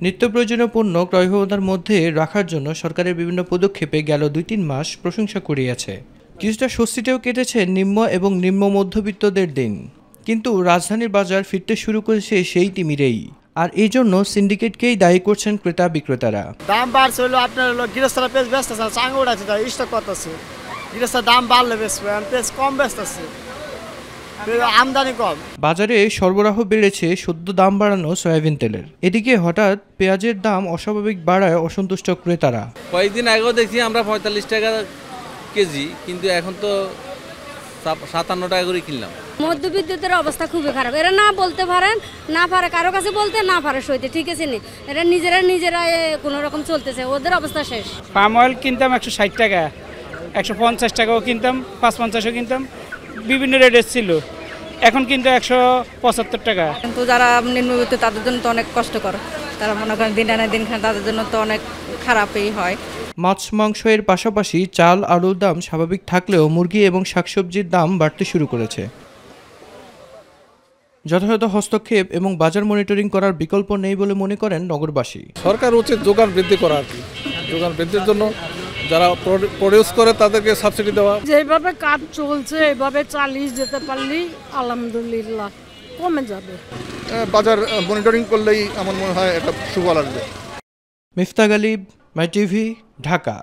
নিত্য প্রয়োজনীয় পণ্য ক্রয় ক্ষমতার মধ্যে রাখার জন্য সরকারের বিভিন্ন পদক্ষেপে গেল ২-৩ মাস প্রশংসা কুড়িয়েছে। কিছুটা স্বস্তিতেও কেটেছে নিম্ন এবং নিম্ন মধ্যবিত্তদের দিন। কিন্তু রাজধানীর বাজার ফিরতে শুরু করেছে সেই তিমিরেই। আর এই জন্য সিন্ডিকেটকেই দায়ী করছেন ক্রেতা বিক্রেতারা। দাম বাড়ছে হলো আপনার হলো গৃহস্থরা পেঁয়াজ বেচতেছে না, চাঙ্গা উঠাচ্ছে, স্টক করতেছে। গৃহস্থের দাম বাড়লে বেচবে, পেঁয়াজ কম বেচতেছে, আমদানি কম। বাজারে সরবরাহ বেড়েছে সদ্য দাম বাড়ানো সয়াবিন তেলের। এদিকে হঠাৎ পেঁয়াজের দাম অস্বাভাবিক বাড়ায় অসন্তুষ্ট ক্রেতারা। কয়েকদিন আগেও দেখছি আমরা ৪৫ টাকা কেজি, কিন্তু এখন তো ৫৭ টাকা করে কিনলাম। মধ্যবিত্তদের অবস্থা খুবই খারাপ। এরা না বলতে পারেন, না পারে কারো কাছে বলতে, না পারে সইতে, ঠিক আছে নি। এরা নিজেরা কোনো রকম চলতেছে, ওদের অবস্থা শেষ। পাম অয়েল কিনতাম ১৬০ টাকা, ১৫০ টাকাও কিনতাম, ৫৫০ও কিনতাম, বিভিন্ন রেটের ছিল। এখন কিন্তু ১৭৫ টাকা। কিন্তু যারা নিম্নবিত্ত তাদের জন্য তো অনেক কষ্টকর, তারা মনে করেন দিন আনে দিন খান, তাদের জন্য তো অনেক খারাপই হয়। মাছ মাংসের পাশাপাশি চাল আলুর দাম স্বাভাবিক থাকলেও মুরগি এবং শাকসবজির দাম বাড়তে শুরু করেছে। যথাযথ হস্তক্ষেপ এবং বাজার মনিটরিং করার বিকল্প নেই বলে মনে করেন নগরবাসী। সরকার উচিত যোগান বৃদ্ধি করা আর কি। যোগান বৃদ্ধির জন্য যারা প্রডিউস করে তাদেরকে সাবসিডি দেওয়া। যেভাবে কাজ চলছে এভাবে চালিয়ে যেতে পারলেই আলহামদুলিল্লাহ কমে যাবে। বাজার মনিটরিং করলেই আমার মনে হয় এটা সুফল আসবে। মিফতা গালিব, মাই টিভি, ঢাকা।